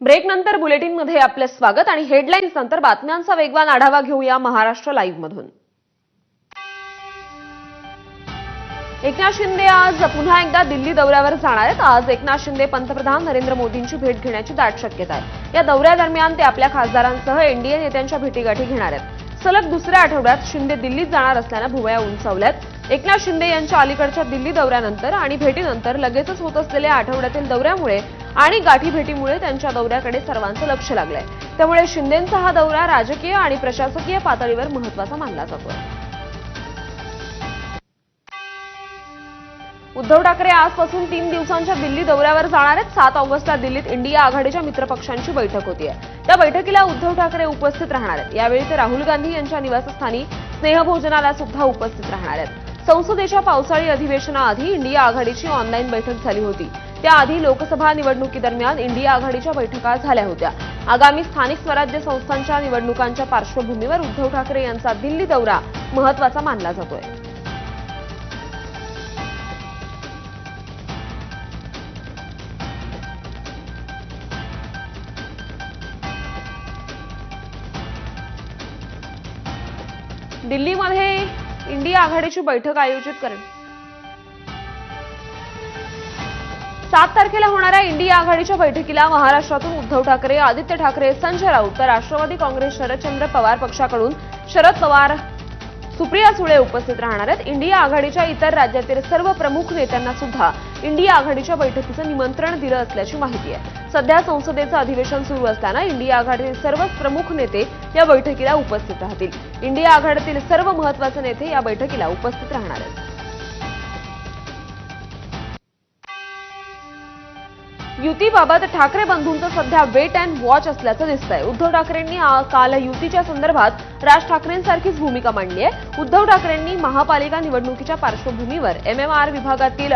ब्रेकनंतर बुलेटिनमध्ये आपले स्वागत आणि हेडलाईन्स नंतर बातम्यांचा वेगवान आढावा घेऊया महाराष्ट्र लाईव्ह मधून। एकनाथ शिंदे आज पुन्हा एकदा दिल्ली दौऱ्यावर जाणार आहेत। आज एकनाथ शिंदे पंतप्रधान नरेंद्र मोदींची भेट घेण्याची दाट शक्यता आहे। या दौऱ्यादरम्यान ते आपल्या खासदारांसह एनडीए नेत्यांच्या भेटीगाठी घेणार आहेत। सलग दुसऱ्या आठवड्यात शिंदे दिल्लीत जाणार असल्याने भुवया उंचावल्यात। एकनाथ शिंदे यांच्या अलीकडच्या दिल्ली दौऱ्यानंतर आणि भेटीनंतर लगेचच होत असलेल्या आठवड्यातील दौऱ्यामुळे आणि गाठी भेटीमुळे त्यांच्या दौऱ्याकडे सर्वांचं लक्ष लागलंय। त्यामुळे शिंदेंचा हा दौरा राजकीय आणि प्रशासकीय पातळीवर महत्त्वाचा मानला जातोय। उद्धव ठाकरे आजपासून 3 दिवसांच्या दिल्ली दौऱ्यावर जाणार आहेत। 7 ऑगस्टला दिल्लीत इंडिया आघाडीच्या मित्रपक्षांची बैठक होतीये। त्या बैठकीला उद्धव ठाकरे उपस्थित राहणार आहेत। यावेळी ते राहुल गांधी यांच्या निवासस्थानी स्नेहभोजनाला सुद्धा उपस्थित राहणार आहेत। संसदेच्या पावसाळी अधिवेशनाआधी इंडिया आघाडीची ऑनलाईन बैठक झाली होती। त्याआधी लोकसभा निवडणुकीदरम्यान इंडिया आघाडीच्या बैठका झाल्या होत्या। आगामी स्थानिक स्वराज्य संस्थांच्या निवडणुकांच्या पार्श्वभूमीवर उद्धव ठाकरे यांचा दिल्ली दौरा महत्त्वाचा मानला जातोय। दिल्लीमध्ये इंडिया आघाडीची बैठक आयोजित करण्यात 7 तारखेला होणाऱ्या इंडिया आघाडीच्या बैठकीला महाराष्ट्रातून उद्धव ठाकरे, आदित्य ठाकरे, संजय राऊत तर राष्ट्रवादी काँग्रेस शरदचंद्र पवार पक्षाकडून शरद पवार, सुप्रिया सुळे उपस्थित राहणार आहेत। इंडिया आघाडीच्या इतर राज्यातील सर्व प्रमुख नेत्यांना सुद्धा इंडिया आघाडीच्या बैठकीचं निमंत्रण दिलं असल्याची माहिती आहे। सध्या संसदेचं अधिवेशन सुरू असताना इंडिया आघाडीतील सर्वच प्रमुख नेते या बैठकीला उपस्थित राहतील। इंडिया आघाडीतील सर्व महत्त्वाचे नेते या बैठकीला उपस्थित राहणार आहेत। युतीबाबत ठाकरे बंधूंचं सध्या वेट अँड वॉच असल्याचं दिसतंय। उद्धव ठाकरेंनी काल युतीच्या संदर्भात राज ठाकरेंसारखीच भूमिका मांडली आहे। उद्धव ठाकरेंनी महापालिका निवडणुकीच्या पार्श्वभूमीवर एमएमआर विभागातील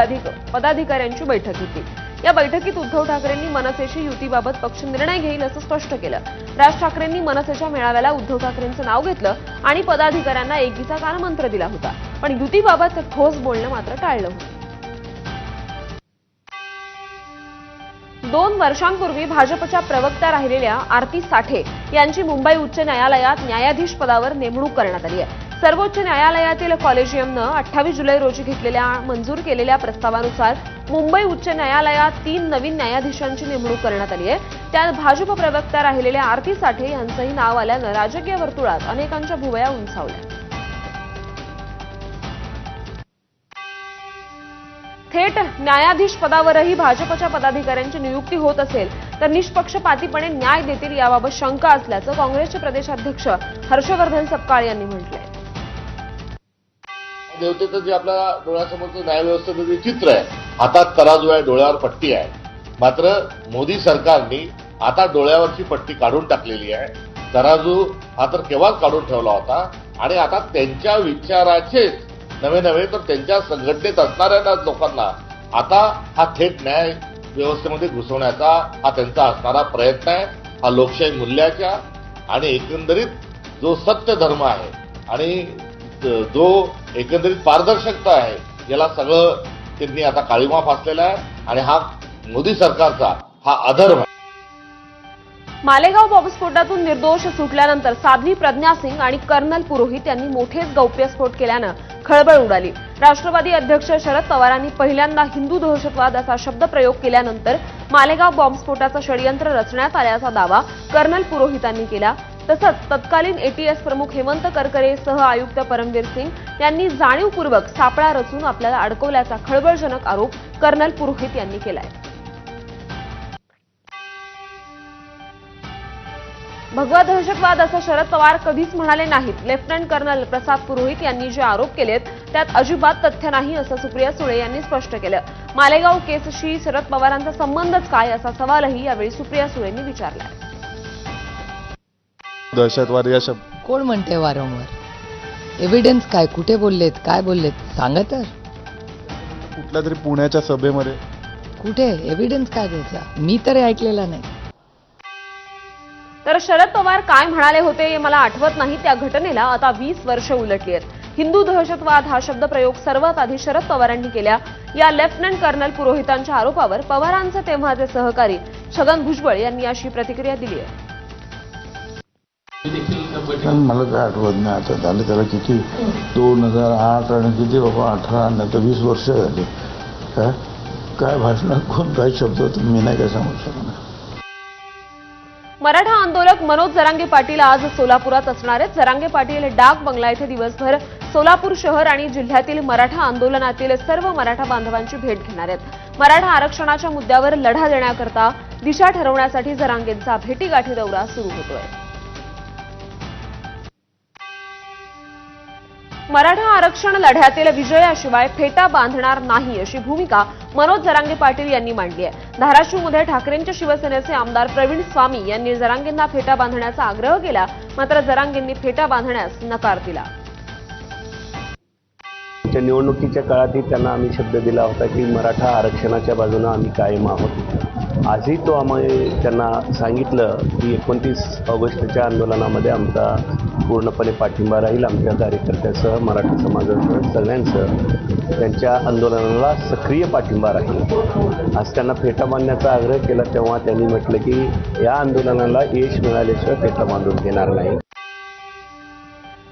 पदाधिकाऱ्यांची बैठक घेतली। या बैठकीत उद्धव ठाकरेंनी मनसेशी युतीबाबत पक्ष निर्णय घेईल असं स्पष्ट केलं। राज ठाकरेंनी मनसेच्या मेळाव्याला उद्धव ठाकरेंचं नाव घेतलं आणि पदाधिकाऱ्यांना एकीचा कानमंत्र दिला होता, पण युतीबाबत ठोस बोलणं मात्र टाळलं होतं। 2 वर्षांपूर्वी भाजपच्या प्रवक्त्या राहिलेल्या आरती साठे यांची मुंबई उच्च न्यायालयात न्यायाधीश पदावर नेमणूक करण्यात आली आहे। सर्वोच्च न्यायालयातील कॉलेजियमनं 28 जुलै रोजी घेतलेल्या मंजूर केलेल्या प्रस्तावानुसार मुंबई उच्च न्यायालयात 3 नवीन न्यायाधीशांची नेमणूक करण्यात आली आहे। त्यात भाजप प्रवक्त्या राहिलेल्या आरती साठे यांचंही नाव आल्यानं राजकीय वर्तुळात अनेकांच्या भुवया उंचावल्या। थेट न्यायाधीश पदावरही भाजपच्या पदाधिकाऱ्यांची नियुक्ती होत असेल तर निष्पक्षपातीपणे न्याय देतील याबाबत शंका असल्याचं काँग्रेसचे प्रदेशाध्यक्ष हर्षवर्धन सपकाळ यांनी म्हटलंय। देवतेचं जे आपल्या डोळ्यासमोरचं न्यायव्यवस्थेचं जे चित्र आहे, हातात तराजू आहे, डोळ्यावर पट्टी आहे, मात्र मोदी सरकारने आता डोळ्यावरची पट्टी काढून टाकलेली आहे। तराजू हा तर केव्हाच काढून ठेवला होता आणि आता त्यांच्या विचाराचेच नवे तर त्यांच्या संघटनेत असणाऱ्या लोकांना आता हा थेट न्याय व्यवस्थेमध्ये घुसवण्याचा हा त्यांचा असणारा प्रयत्न आहे। हा लोकशाही मूल्याच्या आणि एकंदरीत जो सत्य धर्म आहे आणि जो एकंदरीत पारदर्शकता आहे, याला सगळं त्यांनी आता काळीमा फासलेला आहे आणि हा मोदी सरकारचा हा अधर्म आहे। मालेगाव बॉम्बस्फोटातून निर्दोष सुटल्यानंतर साध्वी प्रज्ञा सिंग आणि कर्नल पुरोहित यांनी मोठेच गौप्यस्फोट केल्यानं खळबळ उडाली। राष्ट्रवादी अध्यक्ष शरद पवारांनी पहिल्यांदा हिंदू दहशतवाद असा शब्दप्रयोग केल्यानंतर मालेगाव बॉम्बस्फोटाचं षडयंत्र रचण्यात आल्याचा दावा कर्नल पुरोहितांनी केला। तसंच तत्कालीन एटीएस प्रमुख हेमंत करकरे सह आयुक्त परमवीर सिंग यांनी जाणीवपूर्वक सापळा रचून आपल्याला अडकवल्याचा खळबळजनक आरोप कर्नल पुरोहित यांनी केलाय। भगवा दहशतवाद असं शरद पवार कधीच म्हणाले नाहीत। लेफ्टनंट कर्नल प्रसाद पुरोहित यांनी जे आरोप केलेत त्यात अजिबात तथ्य नाही असं सुप्रिया सुळे यांनी स्पष्ट केलं। मालेगाव केसशी शरद पवारांचा संबंधच काय असा सवालही यावेळी सुप्रिया सुळेंनी विचारला। दहशतवाद या शब्द कोण म्हणते वारंवार? एव्हिडन्स काय? कुठे बोललेत? काय बोललेत? सांगा तर। कुठल्या तरी पुण्याच्या सभेमध्ये कुठे एव्हिडन्स काय द्यायचा? मी तरी ऐकलेला नाही। तर शरद पवार काय म्हणाले होते हे मला आठवत नाही। त्या घटनेला आता 20 वर्ष उलटली आहेत। हिंदू दहशतवाद हा शब्दप्रयोग सर्वात आधी शरद पवारांनी केल्या। या लेफ्टनंट कर्नल पुरोहितांच्या आरोपावर पवारांचे तेव्हाचे सहकारी छगन भुजबळ यांनी अशी प्रतिक्रिया दिली आहे. पण मला काय आठवत नाही आता झालं त्याला किती 2008 आणि किती बाबा 18 आणि आता 20 वर्ष झाली. काय भाषणात कोण काय शब्द होते मी नाही काय सांगू शकणार. मराठा आंदोलक मनोज जरांगे पाटील आज सोलापुरात असणार आहेत. जरांगे पाटील डाक बंगला येथे दिवसभर सोलापूर शहर आणि जिल्ह्यातील मराठा आंदोलनातील सर्व मराठा बांधवांची भेट घेणार आहेत. मराठा आरक्षणाच्या मुद्द्यावर लढा देण्याकरता दिशा ठरवण्यासाठी जरांगेंचा भेटीगाठी दौरा सुरू होतोय. मराठा आरक्षण लढ्यातील विजयाशिवाय फेटा बांधणार नाही अशी भूमिका मनोज जरांगे पाटील यांनी मांडली आहे. धाराशिवमध्ये ठाकरेंच्या शिवसेनेचे आमदार प्रवीण स्वामी यांनी जरांगेंना फेटा बांधण्याचा आग्रह केला, मात्र जरांगेंनी फेटा बांधण्यास नकार दिला. निवडणुकीच्या काळातही त्यांना आम्ही शब्द दिला होता की मराठा आरक्षणाच्या बाजूने आम्ही कायम आहोत. आजही तो आम्ही त्यांना सांगितलं की 29 ऑगस्टच्या आंदोलनामध्ये आमचा पूर्णपणे पाठिंबा राहील. आमच्या कार्यकर्त्यासह मराठा समाजासह सगळ्यांसह त्यांच्या आंदोलनाला सक्रिय पाठिंबा राहील. आज त्यांना फेटा बांधण्याचा आग्रह केला तेव्हा त्यांनी म्हटलं की या आंदोलनाला यश मिळाल्याशिवाय फेटा बांधून घेणार नाही.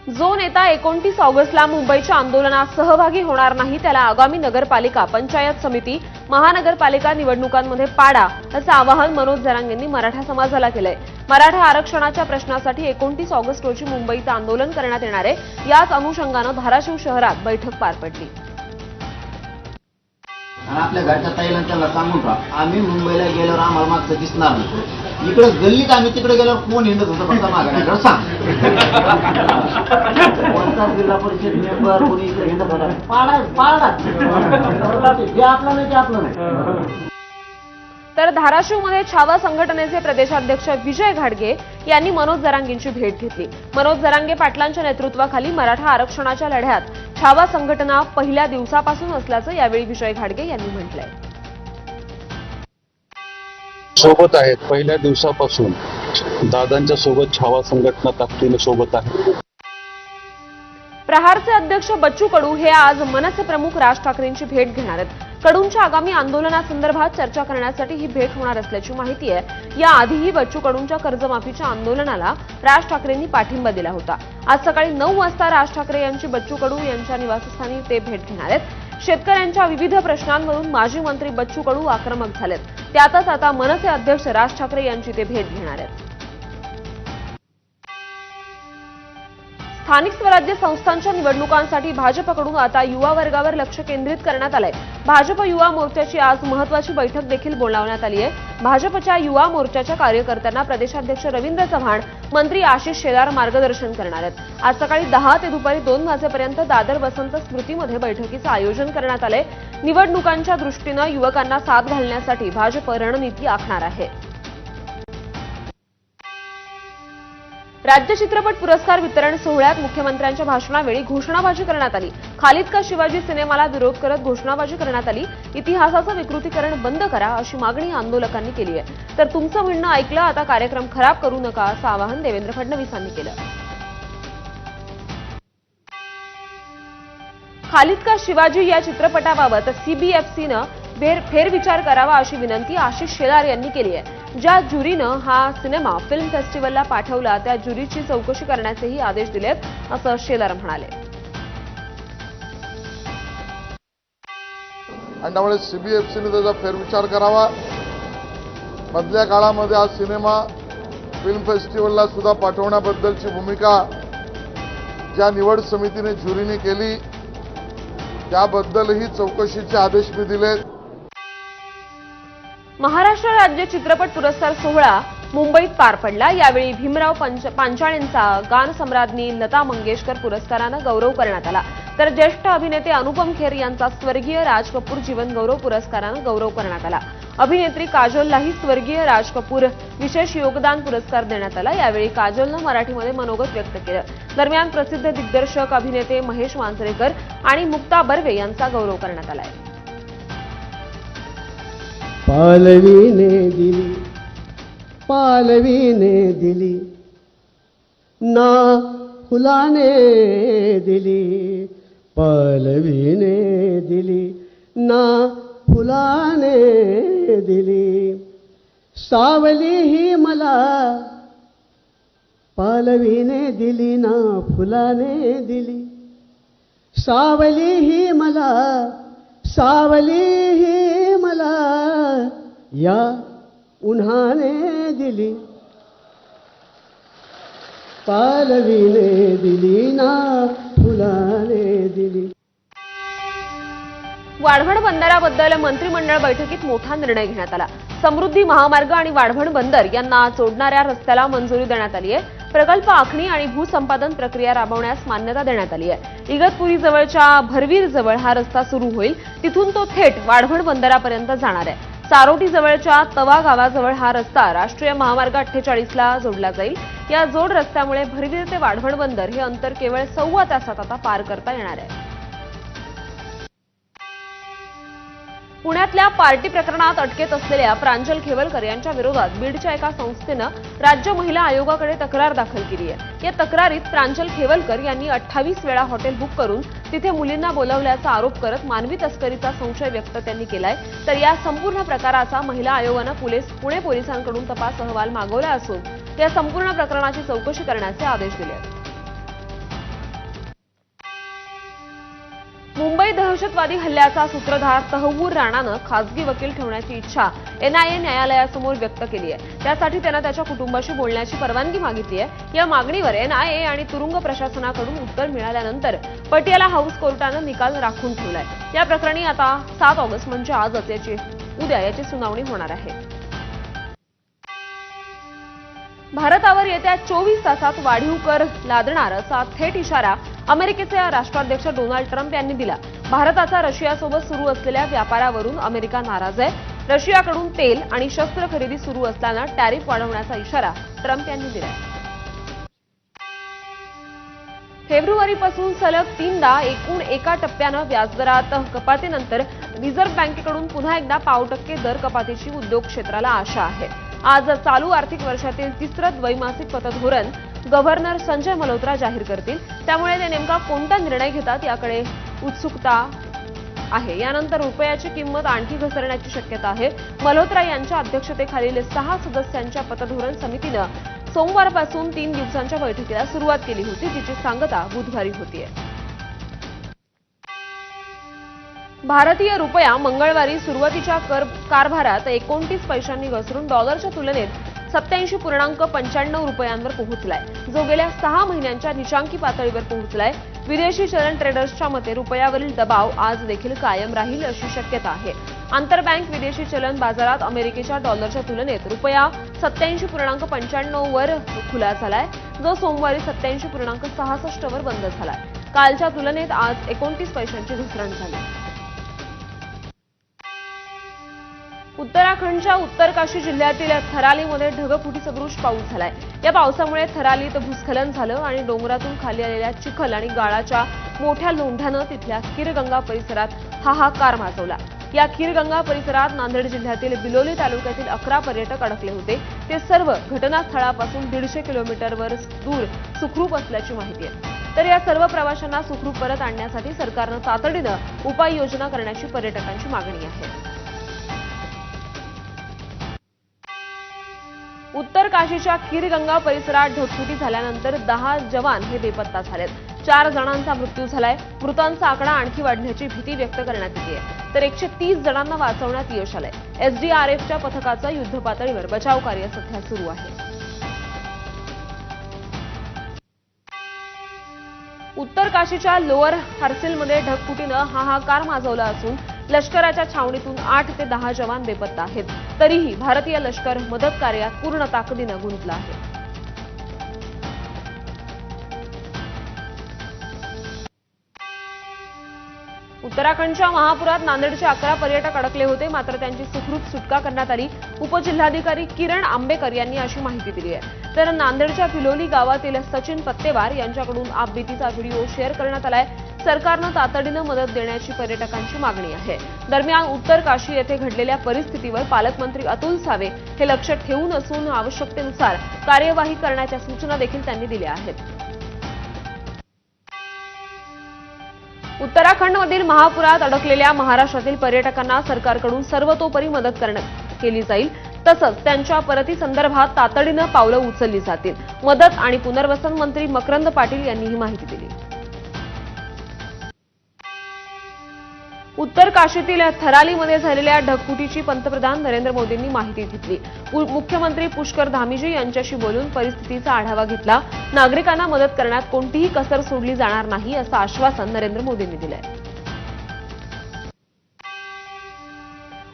जो नेता 29 ऑगस्टला मुंबईच्या आंदोलनात सहभागी होणार नाही त्याला आगामी नगरपालिका, पंचायत समिती, महानगरपालिका निवडणुकांमध्ये पाडा असं आवाहन मनोज जरांगेंनी मराठा समाजाला केलंय. मराठा आरक्षणाच्या प्रश्नासाठी 29 ऑगस्ट रोजी मुंबईत आंदोलन करण्यात येणार आहे. याच अनुषंगानं धाराशिव शहरात बैठक पार पडली. आणि आपल्या घरच्या ताईला त्याला सांगून राहा आम्ही मुंबईला गेल्यावर आम्हाला मागचं दिसणार नाही. इकडे गल्लीत आम्ही तिकडे गेल्यावर कोण हिंडत होतं फक्त मागण्याकडे सांग. कोणता जिल्हा परिषद मेंबर कोणी इकडे हिंडत होता पाळा जे आपलं नाही ते आपलं नाही. तर धाराशिवमध्ये छावा संघटनेचे प्रदेशाध्यक्ष विजय घाडगे यांनी मनोज जरांगेंची भेट घेतली. मनोज जरांगे पाटलांच्या नेतृत्वाखाली मराठा आरक्षणाच्या लढ्यात छावा संघटना पहिल्या दिवसापासून असल्याचं यावेळी विजय घाडगे यांनी म्हटलंय. सोबत आहेत पहिल्या दिवसापासून. दादांच्या सोबत छावा संघटना ताकदीने सोबत आहे. प्रहारचे अध्यक्ष बच्चू कडू हे आज मनसे प्रमुख राज ठाकरेंची भेट घेणार आहेत. कडूंच्या आगामी आंदोलनासंदर्भात चर्चा करण्यासाठी ही भेट होणार असल्याची माहिती आहे. याआधीही बच्चू कडूंच्या कर्जमाफीच्या आंदोलनाला राज ठाकरेंनी पाठिंबा दिला होता. आज सकाळी 9 वाजता राज ठाकरे यांची बच्चू कडू यांच्या निवासस्थानी ते भेट घेणार आहेत. शेतकऱ्यांच्या विविध प्रश्नांवरून माजी मंत्री बच्चू कडू आक्रमक झालेत. त्यातच आता मनसे अध्यक्ष राज ठाकरे यांची ते भेट घेणार आहेत. स्थानिक स्वराज्य संस्थांच्या निवडणुकांसाठी भाजपकडून आता युवा वर्गावर लक्ष केंद्रित करण्यात आलंय. भाजप युवा मोर्चाची आज महत्वाची बैठक देखील बोलावण्यात आली आहे. भाजपच्या युवा मोर्चाच्या कार्यकर्त्यांना प्रदेशाध्यक्ष रवींद्र चव्हाण, मंत्री आशिष शेलार मार्गदर्शन करणार आहेत. आज सकाळी 10 ते दुपारी 2 वाजेपर्यंत दादर वसंत स्मृतीमध्ये बैठकीचं आयोजन करण्यात आलंय. निवडणुकांच्या दृष्टीनं युवकांना साथ घालण्यासाठी भाजप रणनीती आखणार आहे. राज्य चित्रपट पुरस्कार वितरण सोहळ्यात मुख्यमंत्र्यांच्या भाषणावेळी घोषणाबाजी करण्यात आली. खालिद का शिवाजी सिनेमाला विरोध करत घोषणाबाजी करण्यात आली. इतिहासाचं विकृतीकरण बंद करा अशी मागणी आंदोलकांनी केली आहे. तर तुमचं म्हणणं ऐकलं, आता कार्यक्रम खराब करू नका असं आवाहन देवेंद्र फडणवीसांनी केलं. खालिद का शिवाजी या चित्रपटाबाबत सीबीएफसीनं फेरविचार करावा अशी विनंती आशिष शेलार यांनी केली आहे. ज्या ज्युरीनं हा सिनेमा फिल्म फेस्टिव्हलला पाठवला त्या ज्युरीची चौकशी करण्याचेही आदेश दिलेत असं शेलार म्हणाले. आणि त्यामुळे सीबीएफसीने त्याचा फेरविचार करावा. मधल्या काळामध्ये हा सिनेमा फिल्म फेस्टिव्हलला सुद्धा पाठवण्याबद्दलची भूमिका ज्या निवड समितीने ज्युरीने केली त्याबद्दलही चौकशीचे आदेश मी दिलेत. महाराष्ट्र राज्य चित्रपट पुरस्कार सोहळा मुंबईत पार पडला. यावेळी भीमराव पांचाळेंचा गान सम्राज्ञी लता मंगेशकर पुरस्कारानं गौरव करण्यात आला. तर ज्येष्ठ अभिनेते अनुपम खेर यांचा स्वर्गीय राज कपूर जीवन गौरव पुरस्कारानं गौरव करण्यात आला. अभिनेत्री काजोललाही स्वर्गीय राज कपूर विशेष योगदान पुरस्कार देण्यात आला. यावेळी काजोलनं मराठीमध्ये मनोगत व्यक्त केलं. दरम्यान प्रसिद्ध दिग्दर्शक अभिनेते महेश मांजरेकर आणि मुक्ता बर्वे यांचा गौरव करण्यात आलाय. पालवीने दिली ना फुलाने दिली, पालवीने दिली ना फुलाने दिली, सावली ही मला पालवीने दिली ना फुलाने दिली, सावली ही मला या उन्हाने दिली, पालवीने दिली ना फुलाने दिली. वाढवण बंदराबद्दल मंत्रिमंडळ बैठकीत मोठा निर्णय घेण्यात आला. समृद्धी महामार्ग आणि वाढवण बंदर यांना जोडणाऱ्या रस्त्याला मंजुरी देण्यात आली आहे. प्रकल्प आखणी आणि भूसंपादन प्रक्रिया राबवण्यास मान्यता देण्यात आली आहे. इगतपुरी जवळच्या भरवीर जवळ हा रस्ता सुरू होईल. तिथून तो थेट वाढवण बंदरापर्यंत जाणार आहे. चारोटी जवळच्या तवा गावाजवळ हा रस्ता राष्ट्रीय महामार्ग 48ला जोडला जाईल. या जोड रस्त्यामुळे भरवीर ते वाढवण बंदर हे अंतर केवळ 1.25 तासात आता पार करता येणार आहे. पुण्यातल्या पार्टी प्रकरणात अटकेत असलेल्या प्रांजल खेवलकर यांच्या विरोधात बीडच्या एका संस्थेनं राज्य महिला आयोगाकडे तक्रार दाखल केली आहे. या तक्रारीत प्रांजल खेवलकर यांनी 28 वेळा हॉटेल बुक करून तिथे मुलींना बोलावल्याचा आरोप करत मानवी तस्करीचा संशय व्यक्त त्यांनी केलाय. तर या संपूर्ण प्रकाराचा महिला आयोगानं पुणे पोलिसांकडून तपास अहवाल मागवला असून या संपूर्ण प्रकरणाची चौकशी करण्याचे आदेश दिले आहेत. मुंबई दहशतवादी हल्ल्याचा सूत्रधार तहव्वूर राणानं खासगी वकील ठेवण्याची इच्छा एनआयए न्यायालयासमोर व्यक्त केली आहे. त्यासाठी त्यानं त्याच्या कुटुंबाशी बोलण्याची परवानगी मागितली आहे. या मागणीवर एनआयए आणि तुरुंग प्रशासनाकडून उत्तर मिळाल्यानंतर पटियाला हाऊस कोर्टानं निकाल राखून ठेवलाय. या प्रकरणी आता 7 ऑगस्ट म्हणजे आजच उद्या याची सुनावणी होणार आहे. भारतावर येत्या 24 तासात वाढीव कर लादणार असा थेट इशारा अमेरिकेचे राष्ट्राध्यक्ष डोनाल्ड ट्रम्प यांनी दिला. भारताचा रशियासोबत सुरू असलेल्या व्यापारावरून अमेरिका नाराज आहे. रशियाकडून तेल आणि शस्त्र खरेदी सुरू असताना टॅरिफ वाढवण्याचा इशारा ट्रम्प यांनी दिला. फेब्रुवारीपासून सलग 3दा एकूण एका टप्प्यानं व्याजदरात कपातीनंतर रिझर्व्ह बँकेकडून पुन्हा एकदा 0.5% दर कपातीची उद्योग क्षेत्राला आशा आहे. आज चालू आर्थिक वर्षातील 3रं द्वैमासिक पतधोरण गव्हर्नर संजय मल्होत्रा जाहीर करतील. त्यामुळे ते नेमका कोणता निर्णय घेतात याकडे उत्सुकता आहे. यानंतर रुपयाची किंमत आणखी घसरण्याची शक्यता आहे. मल्होत्रा यांच्या अध्यक्षतेखालील 6 सदस्यांच्या पतधोरण समितीनं सोमवारपासून 3 दिवसांच्या बैठकीला सुरुवात केली होती, जिची सांगता बुधवारी होतीये. भारतीय रुपया मंगळवारी सुरुवातीच्या कारभारात 29 पैशांनी घसरून डॉलरच्या तुलनेत 87.95 रुपयांवर पोहोचलाय, जो गेल्या 6 महिन्यांच्या निचांकी पातळीवर पोहोचलाय. विदेशी चलन ट्रेडर्सच्या मते रुपयावरील दबाव आज देखील कायम राहील अशी शक्यता आहे. आंतरबँक विदेशी चलन बाजारात अमेरिकेच्या डॉलरच्या तुलनेत रुपया 87.95 वर खुला झालाय, जो सोमवारी 87.66 वर बंद झालाय. कालच्या तुलनेत आज 29 पैशांची घसरण झाली. उत्तराखंडच्या उत्तरकाशी जिल्ह्यातील थरालीमध्ये ढगफुटी सदृश पाऊस झालाय. या पावसामुळे थरालीत भूस्खलन झालं आणि डोंगरातून खाली आलेल्या चिखल आणि गाळाच्या मोठ्या लोंढ्यानं तिथल्या खीरगंगा परिसरात हाहाकार माजवला. या खीरगंगा परिसरात नांदेड जिल्ह्यातील बिलोली तालुक्यातील 11 पर्यटक अडकले होते. ते सर्व घटनास्थळापासून 150 किलोमीटरवर दूर सुखरूप असल्याची माहिती आहे. तर या सर्व प्रवाशांना सुखरूप परत आणण्यासाठी सरकारनं तातडीनं उपाययोजना करण्याची पर्यटकांची मागणी आहे. उत्तर काशीच्या खीरगंगा परिसरात ढगफुटी झाल्यानंतर 10 जवान हे बेपत्ता झालेत. 4 जणांचा मृत्यू झालाय. मृतांचा आकडा आणखी वाढण्याची भीती व्यक्त करण्यात येते. तर 130 जणांना वाचवण्यात यश आलंय. एसडीआरएफच्या पथकाचं युद्धपातळीवर बचाव कार्य सध्या सुरू आहे. उत्तर काशीच्या लोअर हर्सिलमध्ये ढगफुटीनं हाहाकार माजवला असून लष्कराच्या छावणीतून 8 ते 10 जवान बेपत्ता आहेत. तरीही भारतीय लष्कर मदत कार्यात पूर्ण ताकदीनं गुंतलं आहे. उत्तराखंडच्या महापुरात नांदेडचे 11 पर्यटक अडकले होते, मात्र त्यांची सुखरूप सुटका करण्यात आली. उपजिल्हाधिकारी किरण आंबेकर यांनी अशी माहिती दिली आहे. तर नांदेडच्या बिलोली गावातील सचिन पत्तेवार यांच्याकडून आपबीतीचा व्हिडिओ शेअर करण्यात आलाय. सरकारनं तातडीनं मदत देण्याची पर्यटकांची मागणी आहे. दरम्यान उत्तर काशी येथे घडलेल्या परिस्थितीवर पालकमंत्री अतुल सावे हे लक्ष ठेवून असून आवश्यकतेनुसार कार्यवाही करण्याच्या सूचना देखील त्यांनी दिल्या आहेत. उत्तराखंडमधील महापुरात अडकलेल्या महाराष्ट्रातील पर्यटकांना सरकारकडून सर्वतोपरी मदत केली जाईल. तसंच त्यांच्या परतीसंदर्भात तातडीनं पावलं उचलली जातील. मदत आणि पुनर्वसन मंत्री मकरंद पाटील यांनी ही माहिती दिली. उत्तर काशीतील थरालीमध्ये झालेल्या ढगफुटीची पंतप्रधान नरेंद्र मोदींनी माहिती घेतली. मुख्यमंत्री पुष्कर धामीजी यांच्याशी बोलून परिस्थितीचा आढावा घेतला. नागरिकांना मदत करण्यात कोणतीही कसर सोडली जाणार नाही असं आश्वासन नरेंद्र मोदींनी दिलंय.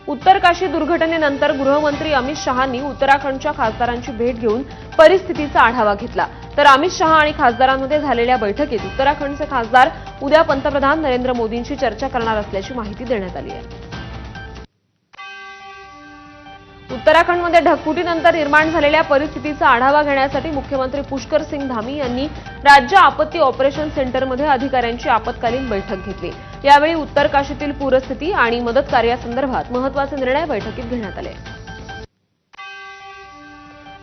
उत्तर काशी दुर्घटनेनंतर गृहमंत्री अमित शहांनी उत्तराखंडच्या खासदारांची भेट घेऊन परिस्थितीचा आढावा घेतला. तर अमित शहा आणि खासदारांमध्ये झालेल्या बैठकीत उत्तराखंडचे खासदार उद्या पंतप्रधान नरेंद्र मोदींशी चर्चा करणार असल्याची माहिती देण्यात आली आहे. उत्तराखंडमध्ये ढगफुटीनंतर निर्माण झालेल्या परिस्थितीचा आढावा घेण्यासाठी मुख्यमंत्री पुष्कर सिंग धामी यांनी राज्य आपत्ती ऑपरेशन सेंटरमध्ये अधिकाऱ्यांची आपत्कालीन बैठक घेतली. यावेळी उत्तर काशीतील पूरस्थिती आणि मदत कार्यासंदर्भात महत्त्वाचे निर्णय बैठकीत घेण्यात आले.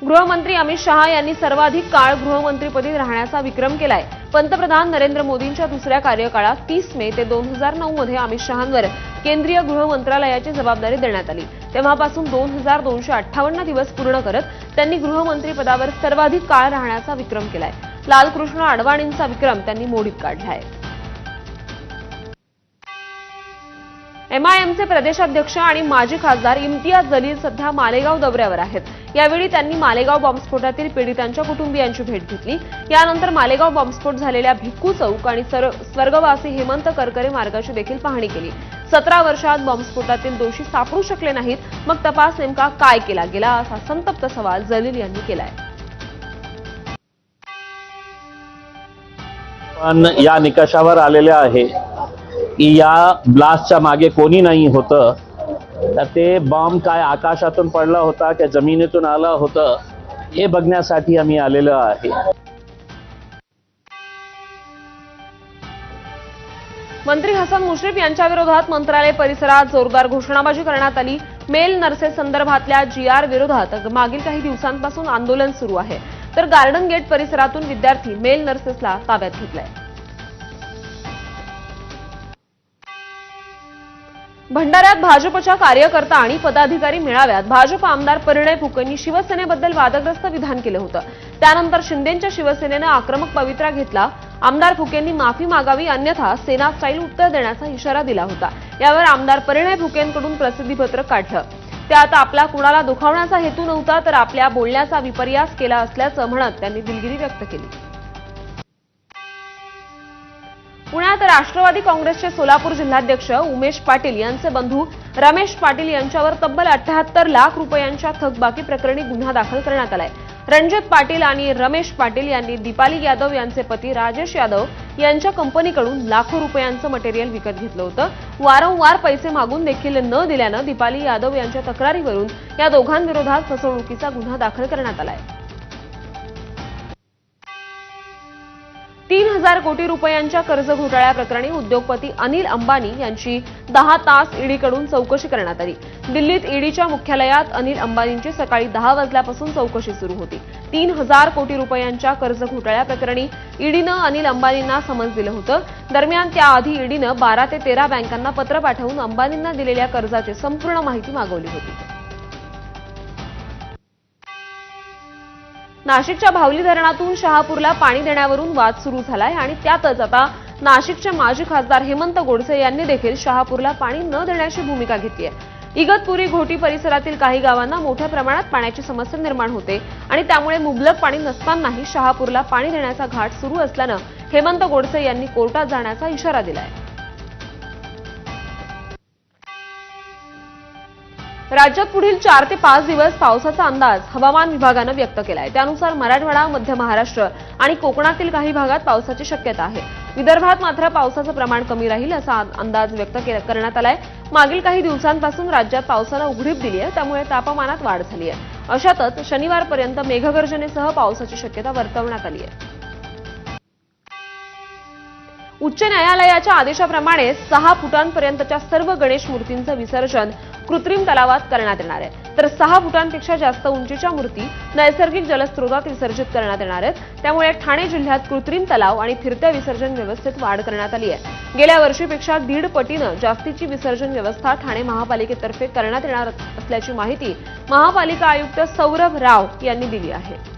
गृहमंत्री अमित शहा यांनी सर्वाधिक काळ गृहमंत्रीपदी राहण्याचा विक्रम केलाय. पंतप्रधान नरेंद्र मोदींच्या दुसऱ्या कार्यकाळात 30 मे ते 2009 मध्ये अमित शहांवर केंद्रीय गृह मंत्रालयाची जबाबदारी देण्यात आली. तेव्हापासून 2258 दिवस पूर्ण करत त्यांनी गृहमंत्रीपदावर सर्वाधिक काळ राहण्याचा विक्रम केलाय. लालकृष्ण अडवाणींचा विक्रम त्यांनी मोडीत काढलाय. एमआयएमचे प्रदेशाध्यक्ष आणि माजी खासदार इम्तियाज जलील सध्या मालेगाव दौऱ्यावर आहेत. यावेळी त्यांनी मालेगाव बॉम्बस्फोटातील पीडितांच्या कुटुंबियांची भेट घेतली. यानंतर मालेगाव बॉम्बस्फोट झालेल्या भिक्खू चौक आणि स्वर्गवासी हेमंत करकरे मार्गाची देखील पाहणी केली. 17 वर्षात बॉम्बस्फोटातील दोषी सापडू शकले नाहीत, मग तपास नेमका काय केला गेला असा संतप्त सवाल जलील यांनी केलाय. पण या निकषावर आलेले आहे की या ब्लास्टच्या मागे कोणी नाही होतं, तर ते बॉम्ब काय आकाशातून पडला होता की जमिनीतून आला होतं हे बघण्यासाठी आम्ही आलेलो आहे. मंत्री हसन मुश्रीफ यांच्या विरोधात मंत्रालय परिसरात जोरदार घोषणाबाजी करण्यात आली. मेल नर्सेस संदर्भातल्या GR विरोधात मागील काही दिवसांपासून आंदोलन सुरू आहे. तर गार्डन गेट परिसरातून विद्यार्थी मेल नर्सेसला ताब्यात घेतलंय. भंडाऱ्यात भाजपच्या कार्यकर्ता आणि पदाधिकारी मेळाव्यात भाजप आमदार परिणय फुकेंनी शिवसेनेबद्दल वादग्रस्त विधान केलं होतं. त्यानंतर शिंदेंच्या शिवसेनेनं आक्रमक पवित्रा घेतला. आमदार फुकेंनी माफी मागावी, अन्यथा सेना स्टाईल उत्तर देण्याचा इशारा दिला होता. यावर आमदार परिणय फुकेंकडून प्रसिद्धीपत्रक काढलं. त्यात आपला कुणाला दुखावण्याचा हेतू नव्हता, तर आपल्या बोलण्याचा विपर्यास केला असल्याचं म्हणत त्यांनी दिलगिरी व्यक्त केली. पुण्यात राष्ट्रवादी काँग्रेसचे सोलापूर जिल्हाध्यक्ष उमेश पाटील यांचे बंधू रमेश पाटील यांच्यावर तब्बल 78 लाख रुपयांच्या थकबाकी प्रकरणी गुन्हा दाखल करण्यात आलाय. रणजित पाटील आणि रमेश पाटील यांनी दीपाली यादव यांचे पती राजेश यादव यांच्या कंपनीकडून लाखो रुपयांचं मटेरियल विकत घेतलं होतं. वारंवार पैसे मागून देखील न दिल्यानं दीपाली यादव यांच्या तक्रारीवरून या दोघांविरोधात फसवणुकीचा गुन्हा दाखल करण्यात आलाय. 3000 कोटी रुपयांच्या कर्ज घोटाळ्याप्रकरणी उद्योगपती अनिल अंबानी यांची 10 तास ईडीकडून चौकशी करण्यात आली. दिल्लीत ईडीच्या मुख्यालयात अनिल अंबानींची सकाळी 10 वाजल्यापासून चौकशी सुरू होती. 3000 कोटी रुपयांच्या कर्ज घोटाळ्याप्रकरणी ईडीनं अनिल अंबानींना समन्स दिलं होतं. दरम्यान त्याआधी ईडीनं 12 ते 13 बँकांना पत्र पाठवून अंबानींना दिलेल्या कर्जाची संपूर्ण माहिती मागवली होती. नाशिकच्या भावली धरणातून शहापूरला पाणी देण्यावरून वाद सुरू झालाय आणि त्यातच आता नाशिकचे माजी खासदार हेमंत गोडसे यांनी देखील शहापूरला पाणी न देण्याची भूमिका घेतली आहे. इगतपुरी घोटी परिसरातील काही गावांना मोठ्या प्रमाणात पाण्याची समस्या निर्माण होते आणि त्यामुळे मुबलक पाणी नसतानाही शहापूरला पाणी देण्याचा घाट सुरू असल्यानं हेमंत गोडसे यांनी कोर्टात जाण्याचा इशारा दिलाय. राज्यात पुढील 4 ते 5 दिवस पावसाचा अंदाज हवामान विभागानं व्यक्त केलाय. त्यानुसार मराठवाडा, मध्य महाराष्ट्र आणि कोकणातील काही भागात पावसाची शक्यता आहे. विदर्भात मात्र पावसाचं प्रमाण कमी राहील असा अंदाज व्यक्त करण्यात आलाय. मागील काही दिवसांपासून राज्यात पावसानं उघडीप दिली आहे, त्यामुळे तापमानात वाढ झाली आहे. अशातच शनिवारपर्यंत मेघगर्जनेसह पावसाची शक्यता वर्तवण्यात आली आहे. उच्च न्यायालयाच्या आदेशाप्रमाणे 6 फुटांपर्यंतच्या सर्व गणेश मूर्तींचं विसर्जन कृत्रिम तलावात करण्यात येणार आहे. तर 6 फुटांपेक्षा जास्त उंचीच्या मूर्ती नैसर्गिक जलस्रोतात विसर्जित करण्यात येणार आहेत. त्यामुळे ठाणे जिल्ह्यात कृत्रिम तलाव आणि फिरत्या विसर्जन व्यवस्थेत वाढ करण्यात आली आहे. गेल्या वर्षीपेक्षा 1.5 पटीनं जास्तीची विसर्जन व्यवस्था ठाणे महापालिकेतर्फे करण्यात येणार असल्याची माहिती महापालिका आयुक्त सौरभ राव यांनी दिली आहे.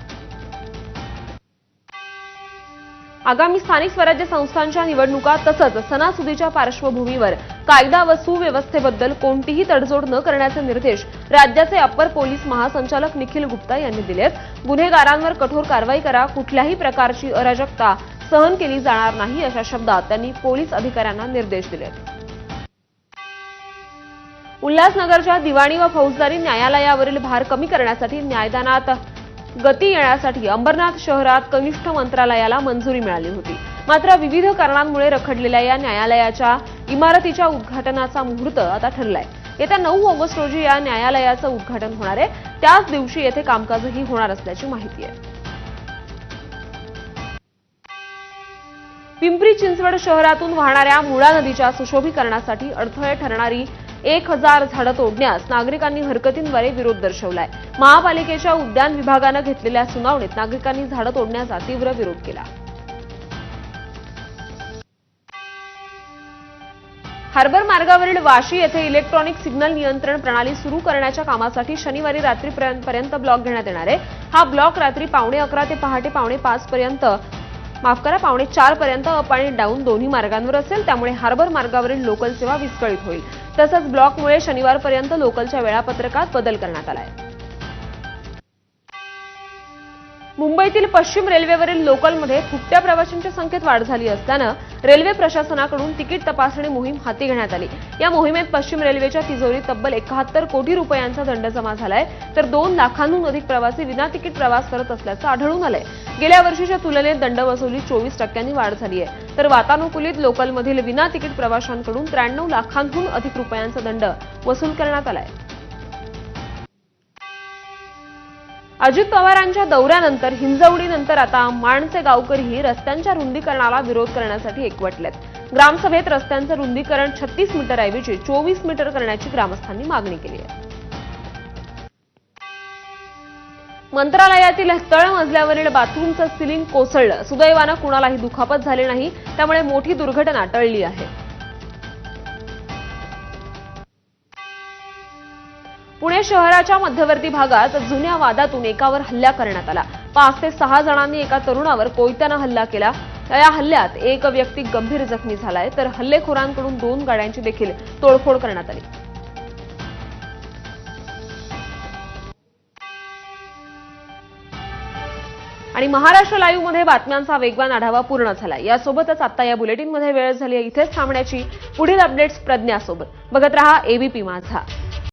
आगामी स्थानिक स्वराज्य संस्थांच्या निवडणुका तसंच सणासुदीच्या पार्श्वभूमीवर कायदा व सुव्यवस्थेबद्दल कोणतीही तडजोड न करण्याचे निर्देश राज्याचे अप्पर पोलीस महासंचालक निखिल गुप्ता यांनी दिलेत. गुन्हेगारांवर कठोर कारवाई करा, कुठल्याही प्रकारची अराजकता सहन केली जाणार नाही अशा शब्दात त्यांनी पोलीस अधिकाऱ्यांना निर्देश दिलेत. उल्हासनगरच्या दिवाणी व फौजदारी न्यायालयावरील भार कमी करण्यासाठी न्यायदानात गती येण्यासाठी अंबरनाथ शहरात कनिष्ठ मंत्रालयाला मंजुरी मिळाली होती. मात्र विविध कारणांमुळे रखडलेल्या या न्यायालयाच्या इमारतीच्या उद्घाटनाचा मुहूर्त आता ठरलाय. येत्या 9 ऑगस्ट रोजी या न्यायालयाचं उद्घाटन होणार आहे. त्याच दिवशी येथे कामकाजही होणार असल्याची माहिती आहे. पिंपरी चिंचवड शहरातून वाहणाऱ्या मुळा नदीच्या सुशोभीकरणासाठी अडथळे ठरणारी 1000 झाडं तोडण्यास नागरिकांनी हरकतींद्वारे विरोध दर्शवलाय. महापालिकेच्या उद्यान विभागानं घेतलेल्या सुनावणीत नागरिकांनी झाडं तोडण्याचा तीव्र विरोध केला. हार्बर मार्गावरील वाशी येथे इलेक्ट्रॉनिक सिग्नल नियंत्रण प्रणाली सुरू करण्याच्या कामासाठी शनिवारी रात्रीपर्यंत ब्लॉक घेण्यात येणार आहे. हा ब्लॉक रात्री 11:15 ते पहाटे 4:45 पर्यंत 4 पर्यंत अप आणि डाऊन दोन्ही मार्गांवर असेल. त्यामुळे हार्बर मार्गावरील लोकल सेवा विस्कळीत होईल. तसंच ब्लॉकमुळे शनिवारपर्यंत लोकलच्या वेळापत्रकात बदल करण्यात आला आहे. मुंबईतील पश्चिम रेल्वेवरील लोकलमध्ये फुकट्या प्रवाशांच्या संख्येत वाढ झाली असल्यानं रेल्वे प्रशासनाकडून तिकीट तपासणी मोहीम हाती घेण्यात आली. या मोहिमेत पश्चिम रेल्वेच्या तिजोरीत तब्बल 71 कोटी रुपयांचा दंड जमा झालाय. तर 2 लाखांहून अधिक प्रवासी विना तिकीट प्रवास करत असल्याचं आढळून आलंय. गेल्या वर्षीच्या तुलनेत दंड वसुलीत 24% वाढ झाली आहे. तर वातानुकूलित लोकलमधील विना तिकीट प्रवाशांकडून 93 लाखांहून अधिक रुपयांचा दंड वसूल करण्यात आलाय. अजित पवारांच्या दौऱ्यानंतर हिंजवडीनंतर आता माणचे गावकरीही रस्त्यांच्या रुंदीकरणाला विरोध करण्यासाठी एकवटलेत. ग्रामसभेत रस्त्यांचं रुंदीकरण 36 मीटरऐवजी 24 मीटर करण्याची ग्रामस्थांनी मागणी केली आहे. मंत्रालयातील तळमजल्यावरील बाथरूमचं सिलिंग कोसळलं. सुदैवानं कुणालाही दुखापत झाली नाही. त्यामुळे मोठी दुर्घटना टळली आहे. पुणे शहराच्या मध्यवर्ती भागात जुन्या वादातून एकावर हल्ला करण्यात आला. 5 ते 6 जणांनी एका तरुणावर कोयत्यानं हल्ला केला. या हल्ल्यात एक व्यक्ती गंभीर जखमी झालाय. तर हल्लेखोरांकडून 2 गाड्यांची देखील तोडफोड करण्यात आली. आणि महाराष्ट्र लाईव्हमध्ये बातम्यांचा वेगवान आढावा पूर्ण झाला. यासोबतच आता या बुलेटिनमध्ये वेळ झाली आहे इथेच थांबण्याची. पुढील अपडेट्स प्रज्ञासोबत. बघत रहा एबीपी माझा.